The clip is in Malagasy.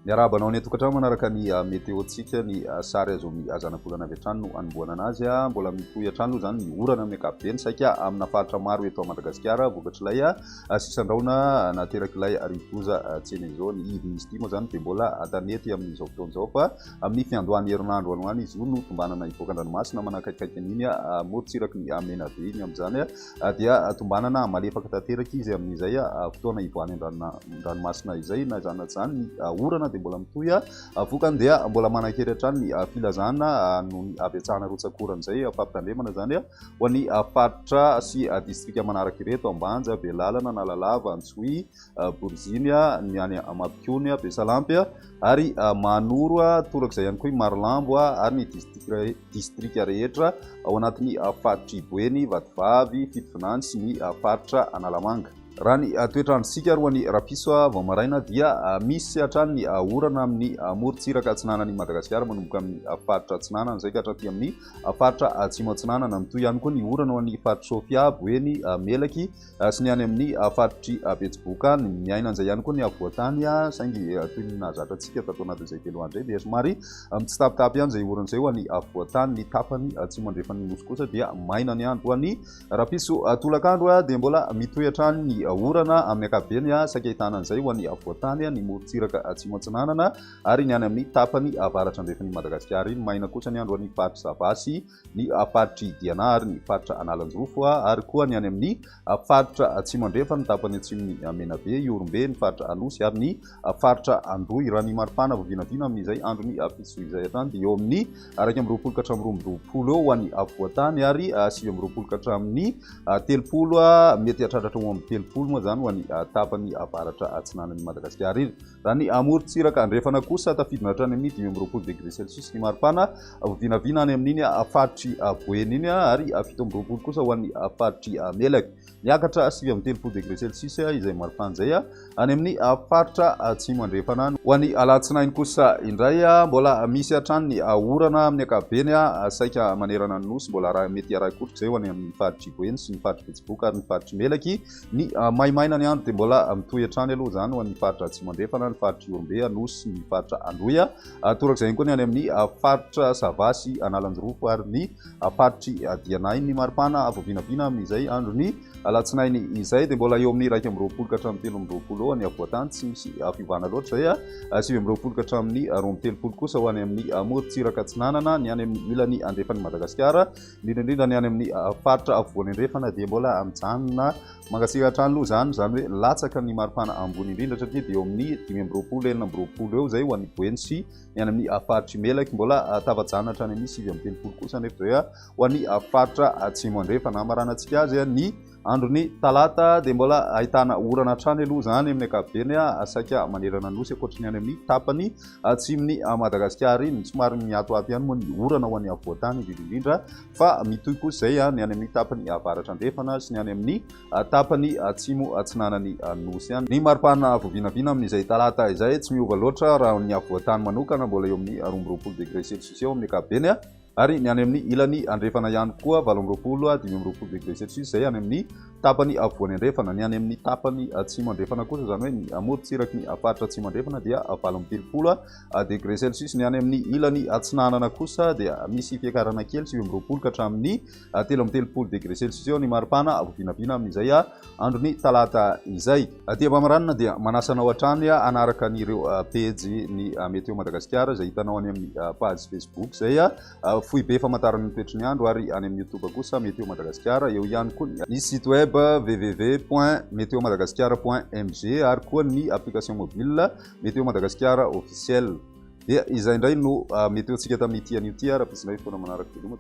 Miarabanao ny tokantrano manaraka ny météo-tsika ny sary azo azana-bolana avy hatrany no anomboana anazy mbola mitohy hatrany aloha zany ny orana amin'ny ankapobeny saika amina faritra maro eto Madagasikara vokatr'ilay sisan-draona nateraka ilay rivoza tsena izao ny idy misy ity moa zany dia mbola tanety amin'izao fotoan'izao fa amin'ny fiandohan'ny herinandro anoany izy io no tombanana hivoakan-dranomasina manakaikaiky an'iny morotsiraky ny mena be iny amin'izany dia tombanana malefaka tanteraka izy amin'izay fotoana hivoahany ranomasina izay na zany zany ny orana mbola mitohy vokany dia mbola manakery hatrany ny filazana no ny avetsahana rotsakorana zay fampitandremana zany ho an'ny faritra sy distrika manaraka ireto Ambanja, Belalana, Analalava, Antsohihy, Boriziny, ny any Mampikony, Besalampy ary Manoro torak'izay ihany koa Marilambo ary ny distrika rehetra ao anatin'ny faritra Iboeny, Vatovavy, Fitovinany sy ny faritra Analamanga. Raha ny toetrandrosika roany rapiso vao maraina dia misy hatrany ny orana amin'ny morotsiraka atsinanany Madagasikara manomboka amin'ny faritra atsinanana zay ka hatraty amin'ny faritra atsimo atsinanana mitohy ihany koa ny orana ho an'ny faritra Sofia, Boeny, Melaky sy ny any amin'ny faritry Betsiboka ny miainan'izay ihany koa ny avoatany saingy toy ny nazatratsika tato anatin'izay telo andro zay dia somary mitsitapitapy ihany zay orana zay ho an'ny avoatany ny tapany atsimo andrefan'ny nosy kosa dia maina ny andro ho an'ny rapiso tolakandro dia mbola mitohy hatrany ny orana amin'ny ankapobeny saika ahitana an'izay ho an'ny avoatany ny morotsiraka atsimo atsinanana ary ny any amin'ny tapany avaratra andrefan'ny Madagasikara iny maina kosa ny andro an'ny faritra Zavasy ny faritry Diana ary ny faritra Analanjofo ary koa ny any amin'ny faritra atsimo andrefa ny tapany atsimony Menabe, Iorombe, ny faritra Anosy ary ny faritra Andohy raha ny maripana vovinavina amin'izay andro ny fitso izay hatrany dia eo amin'ny 2 ka hatramin'ny 12 eo ho an'ny avoatany ary 7 ka hatramin'ny 30 mety hatratratra ho amin'ny 30 moa zany ho an'ny tapany avaratra atsinanan'ny Madagasikara iny. Raha ny morotsiraka andrefana kosa tafidina hatrany amin'ny 20 degré Celsius ny maripana vovinavina any amin'iny faritry Boeny iny ary 17 kosa ho an'ny faritry Melaky miakatra 30 degré Celsius izay maripana zay any amin'ny faritra atsimo andrefana ho an'ny alatsinainy kosa indray mbola misy hatrany ny orana amin'ny ankapobeny saika manerana ny nosy mbola mety araikotrika zay ho any amin'ny faritry Boeny sy ny faritry Betsiboka ary ny faritry Melaky ny maimaina ny andro dia mbola mitohy hatrany aloha zany ho an'ny faritra atsimo andrefana ny faritra Iorombe, Anosy, ny faritra Andohy torak'izay koa ny any amin'ny faritra Zavasy, Analanjofo ary ny faritry Diana ny maripana vovinavina amin'izay andro ny alatsinainy izay dia mbola eo amin'ny 20 ka hatramin'ny 30 eo ny avoatany tsy misy fivana loatra zay 20 ka hatramin'ny 30 kosa ho any amin'ny morotsiraka atsinanana ny any amin'ny ilany andrefan'ny Madagasikara indrindrindra ny any amin'ny faritra avoany andrefana dia mbola mijanona mangasika hatrany aloha zany hoe latsaka ny maripana ambony indrindra satria dia eo amin'ny 19 eo zay ho an'ny Boeny sy ny any amin'ny faritry Melaky mbola tavajanona hatrany amin'ny 7 kosa nefa zay ho an'ny faritra atsimo andrefana maranantsika azy ny andro ny talata dia mbola ahitana orana hatrany aloha zany amin'ny ankapobeny saika manerana nosy ankoatrany any amin'ny tapany atsimony Madagasikara iny somary miatoato ihany moa ny orana ho an'ny avoatany indrindrindra fa mitohy kosa zay ny any amin'ny tapany avaratra andrefana sy ny any amin'ny tapany atsimo atsinanany nosy ihany ny maripana vovinavina amin'izay talata izay tsy miova loatra raha ny avoatany manokana mbola eo amin'ny 20 degré Celsius eo amin'ny ankapobeny ary ny any amin'ny ilany andrefana ihany koa 17 18 degré Celsius zay any amin'ny tapany avoany andrefana ny any amin'ny tapany atsimo andrefana kosa zany hoe ny morotsiraky ny faritra atsimo andrefana dia 30 degré Celsius ny any amin'ny ilany atsinanana kosa dia misy fiakarana kely 17 ka hatramin'ny 13 degré Celsius eo ny maripana vovinavina amin'izay andro ny talata izay. Aty Bamaranina dia manasanao hatrany anaraka an'ireo page ny Météo Madagasikara izay hitanao any amin'ny page Facebook zay fohy be famantarana ny toetry ny andro ary any amin'ny YouTube kosa Météo Madagasikara eo ihany koa ny site web www.meteomadagascar.mg ary koa ny application mobile Météo Madagasikara officiel dia izay indray no météo tsika tamin'ity an'io ty raha pisinay foana manaraka veloma.